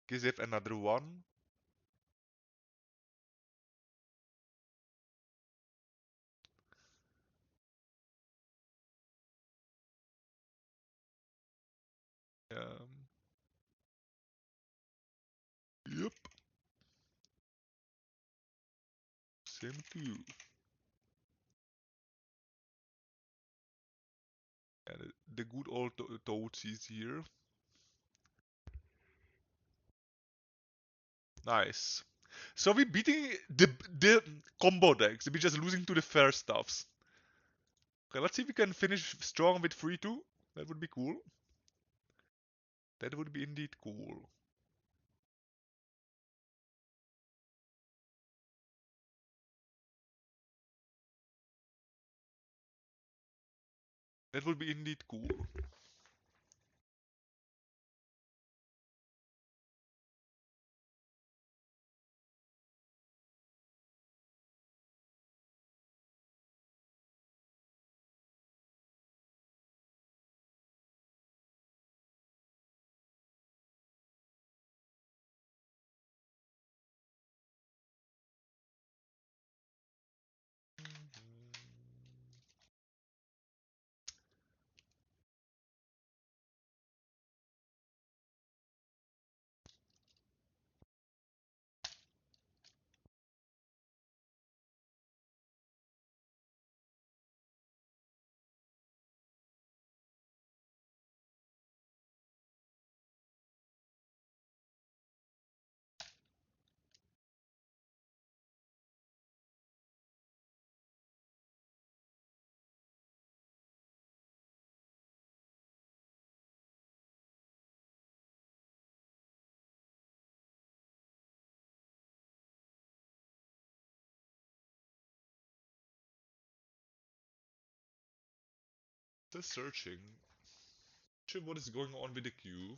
Guess they have another one. Yep. Same to you. And the good old Toads is here. Nice. So we're beating the combo decks. We're just losing to the fair stuffs. Okay, let's see if we can finish strong with 3-2. That would be cool. That would be indeed cool. That would be indeed cool. Just searching. Sure, what is going on with the queue?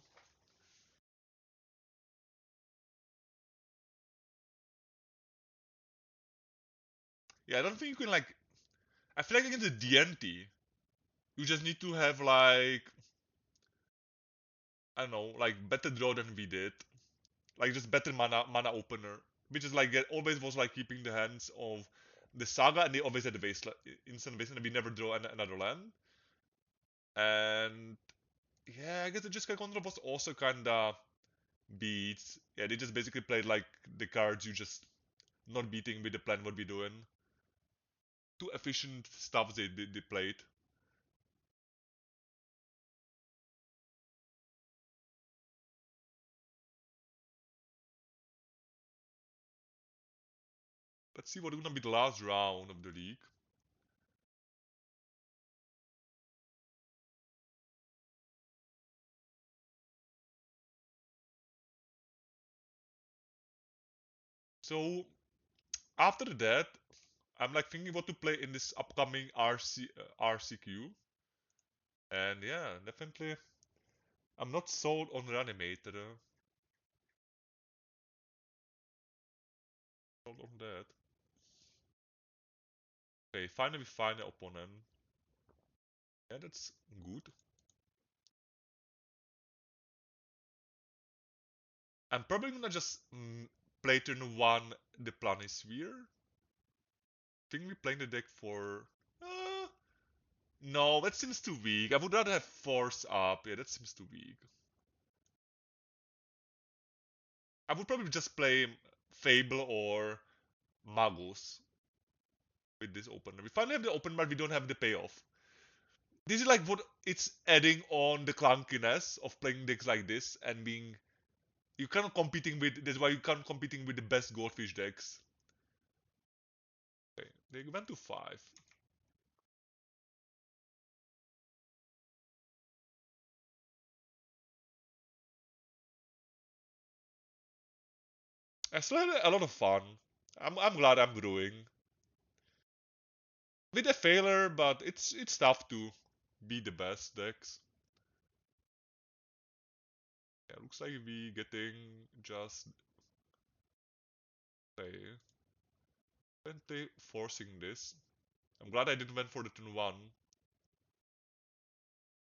Yeah, I don't think you can like. I feel like against the DNT, you just need to have like I don't know, like better draw than we did. Like just better mana opener, which is like always was like keeping the hands of the Saga, and they always had the instant wasteland, and we never draw another land. And yeah, I guess the Jeskai Control was also kinda beats. Yeah, they just basically played like the cards you just not beating with the plan what we doing. Too efficient stuff they played. Let's see what's gonna be the last round of the league. So after that, I'm like thinking what to play in this upcoming RCQ. And yeah, definitely, I'm not sold on Reanimator. Sold on that. Okay, finally we find an opponent. Yeah, that's good. I'm probably gonna just play turn 1 the Planisphere. Think we're playing the deck for... Uh, no, that seems too weak. I would rather have Force up. Yeah, that seems too weak. I would probably just play Fable or Magus with this opener. We finally have the opener, but we don't have the payoff. This is like what it's adding on the clunkiness of playing decks like this and being you can't competing with that's why you can't competing with the best goldfish decks. Okay, they went to 5. I still had a lot of fun. I'm glad I'm growing. With a failure, but it's tough to be the best decks. Yeah, looks like we getting just Okay. Aren't they forcing this? I'm glad I didn't went for the turn 1.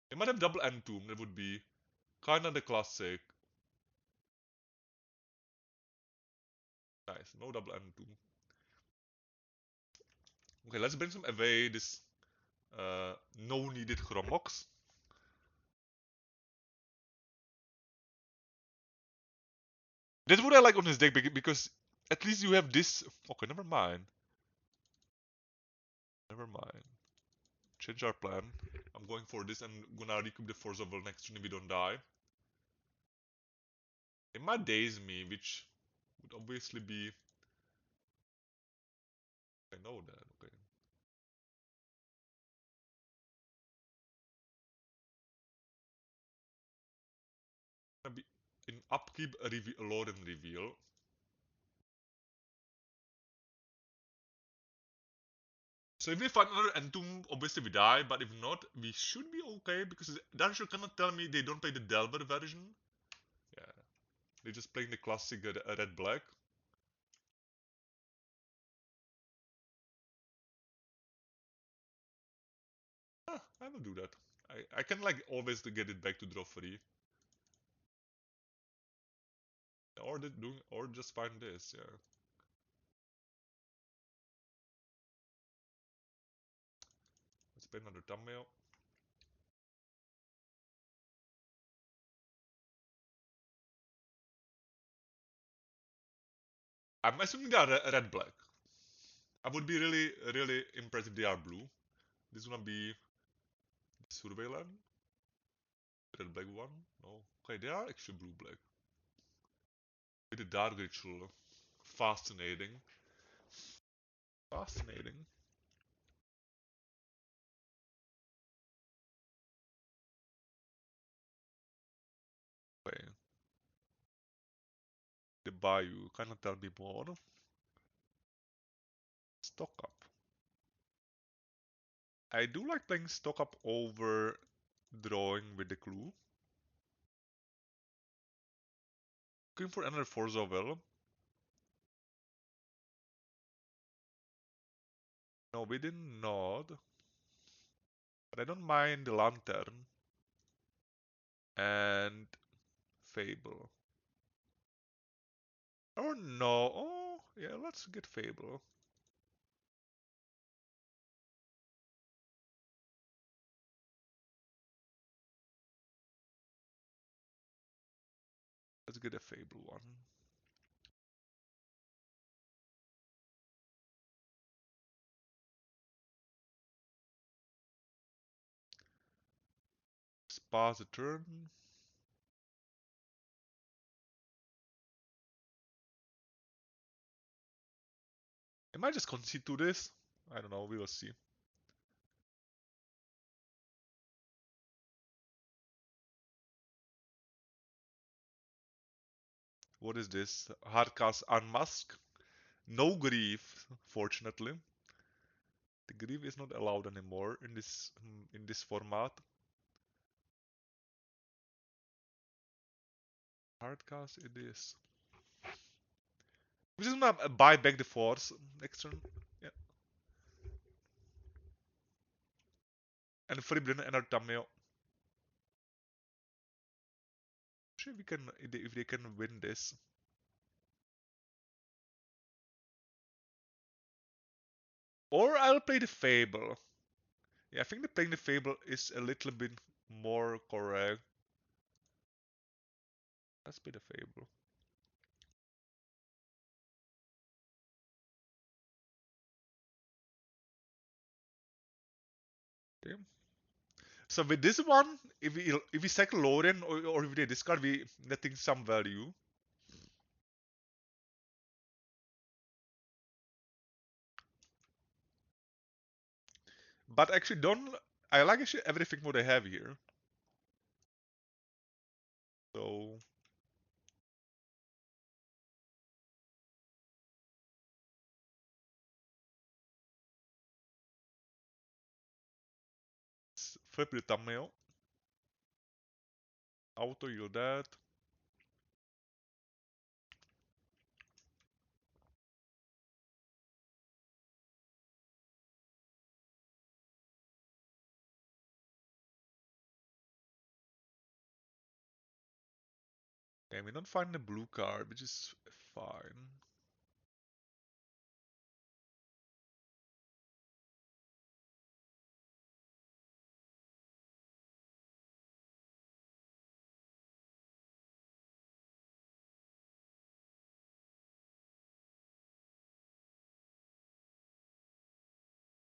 They might have double Entomb, that would be kinda the classic. Nice, no double Entomb. Okay, let's bring some away this no needed Chromox. That's what I like on his deck because at least you have this. Okay, never mind. Never mind. Change our plan. I'm going for this and gonna recoup the force of will next turn if we don't die. It might daze me, which would obviously be. I know that. Okay. Gonna be in upkeep Lorem reveal. So if we find another Entomb, obviously we die, but if not, we should be okay because Darsha cannot tell me they don't play the Delver version. Yeah, they're just playing the classic red black. I will do that. I can like always get it back to draw free. Or just find this, yeah. Let's play another thumbnail. I'm assuming they are red black. I would be really impressed if they are blue. This is gonna be Surveillance. Red black one? No. Okay, they are actually blue black. With the dark ritual. Fascinating. Fascinating. Okay. The Bayou. Kinda tell me more. Stock up. I do like playing stock up over drawing with the clue. Looking for another Forza well. No, we did not. But I don't mind the Lantern and Fable. Or no. Oh, yeah, let's get Fable. Let's get a Fable one. Pass the turn. Am I just concede to this? I don't know, we will see. What is this? Hardcast Unmask? No grief, fortunately. The grief is not allowed anymore in this format. Hardcast it is. We're just gonna buy back the force next turn. Yeah. And free bring another thumbnail. Sure we can if they can win this. Or I'll play the Fable. Yeah, I think the playing the Fable is a little bit more correct. Let's play the Fable. Okay. So with this one, if we cycle Loren or if they discard, we getting some value. But actually, don't I like actually everything what I have here. So flip the thumbnail. Auto yield that. Okay, we don't find the blue card, which is fine.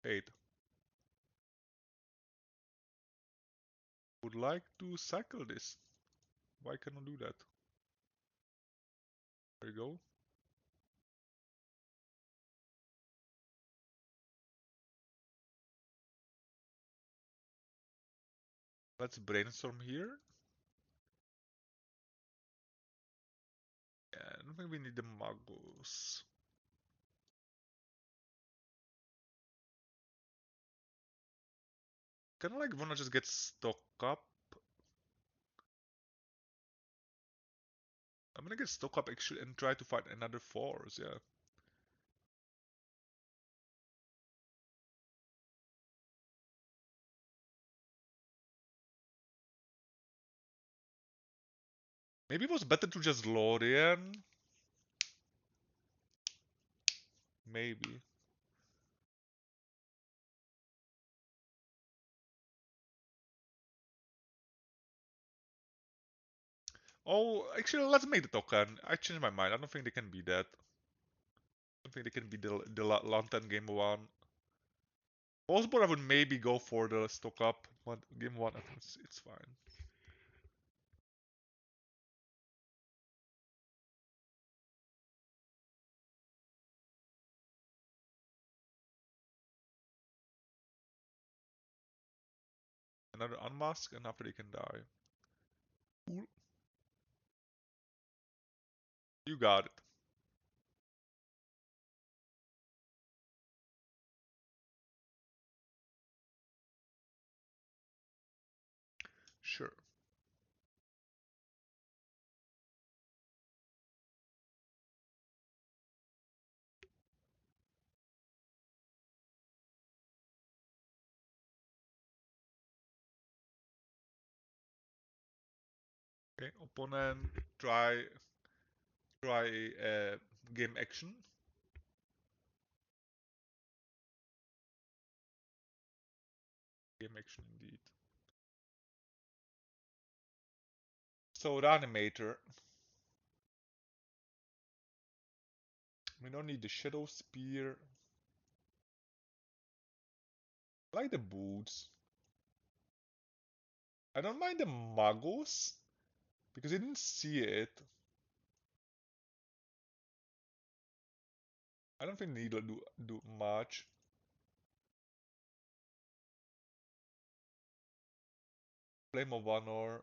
Eight. Would like to cycle this. Why cannot do that? There you go. Let's brainstorm here. Yeah, I don't think we need the Magos. Kinda like wanna just get stock up. I'm gonna get stock up actually and try to find another force, yeah. Maybe it was better to just load in. Maybe. Oh, actually, let's make the token. I changed my mind. I don't think they can be that. I don't think they can be the Lantern game one. Osborne, I would maybe go for the stock up. But game one, I think it's fine. Another unmask, and after they can die. Cool. You got it. Sure. Okay, opponent, try game action. Game action indeed. So Reanimator. We don't need the Shadow Spear. I like the boots. I don't mind the Magos because I didn't see it. I don't think need to do much. Flame of Honor.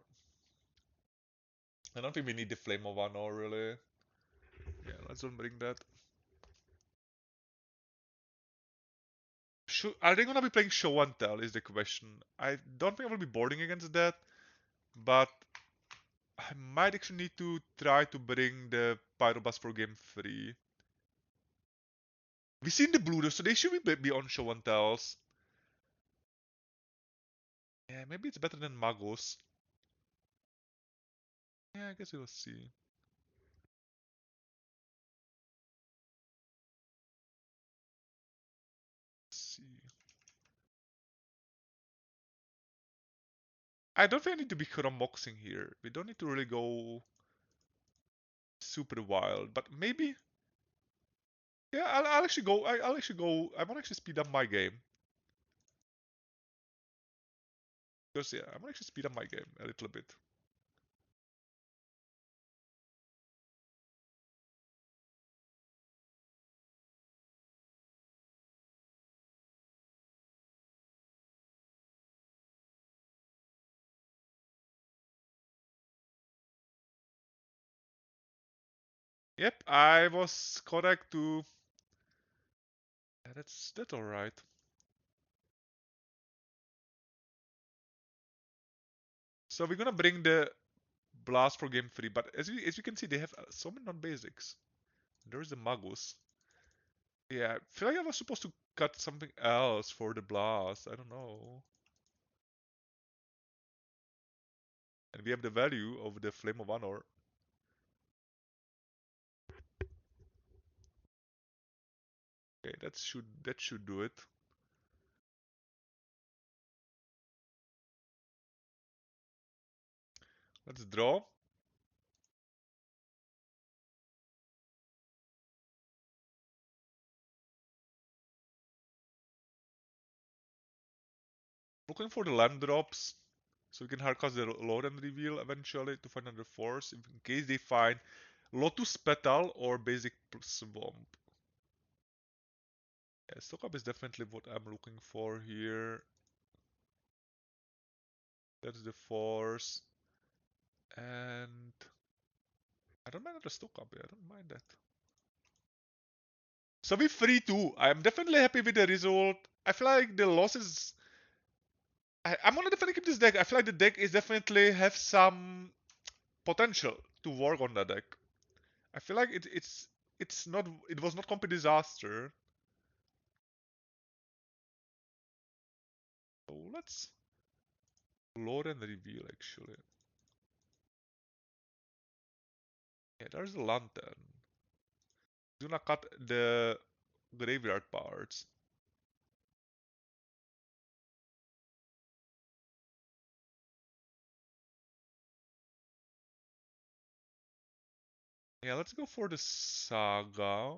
I don't think we need the Flame of Honor really. Yeah, let's don't bring that. Are they gonna be playing Show and Tell is the question. I don't think I will be boarding against that, but I might actually need to try to bring the Pyrobus for game 3. We've seen the blue, so they should be on Show and Tells. Yeah, maybe it's better than Magos. Yeah, I guess we'll see. See. I don't think I need to be Chromoxing here. We don't need to really go super wild, but maybe. Yeah, I'll actually go. I'll actually go. I want to actually speed up my game because yeah, I want to actually speed up my game a little bit. Yep, I was correct to. Yeah, that's all right. So we're gonna bring the blast for game 3, but as you can see, they have so many non-basics. There's the Magus. Yeah, I feel like I was supposed to cut something else for the blast. I don't know. And we have the value of the Flame of Honor. Okay, that should do it. Let's draw. Looking for the land drops, so we can hardcast the Lorem reveal eventually to find another force in case they find Lotus Petal or Basic Swamp. Yeah, stock up is definitely what I'm looking for here. That's the force. And I don't mind the stock up, I don't mind that. So we free too. I'm definitely happy with the result. I feel like the losses. I'm gonna definitely keep this deck. I feel like the deck is definitely have some potential to work on that deck. I feel like it's not it was not complete disaster. So let's load and reveal actually. Yeah, there's a lantern. We're gonna cut the graveyard parts. Yeah, let's go for the saga.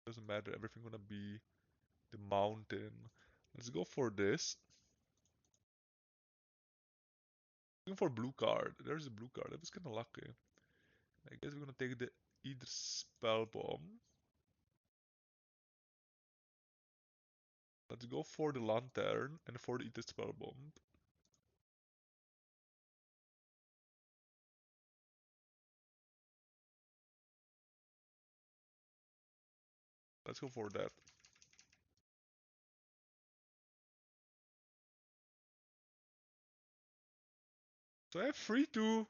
Doesn't matter, everything gonna be the mountain. Let's go for this. Looking for blue card. There's a blue card. That was kinda lucky. I guess we're gonna take the either spell bomb. Let's go for the lantern and for the either spell bomb. Let's go for that. So I have 3-2.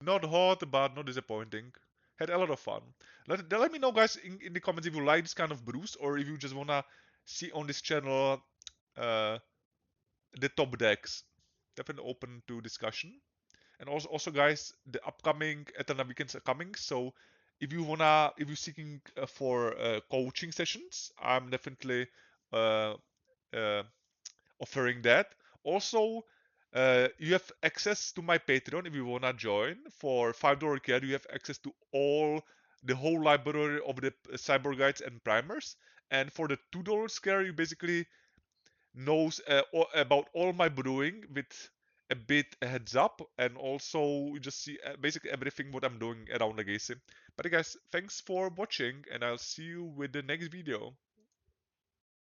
Not hot, but not disappointing. Had a lot of fun. Let me know, guys, in the comments if you like this kind of brews or if you just wanna see on this channel uh, the top decks. Definitely open to discussion. And also, guys, the upcoming Eternal weekends are coming. So if you're seeking for coaching sessions, I'm definitely uh, uh, offering that. Also, you have access to my Patreon if you wanna join. For $5 care, you have access to the whole library of the cyber guides and primers. And for the $2 care, you basically knows about all my brewing with a bit heads up, and also you just see basically everything what I'm doing around the game. But guys, thanks for watching, and I'll see you with the next video.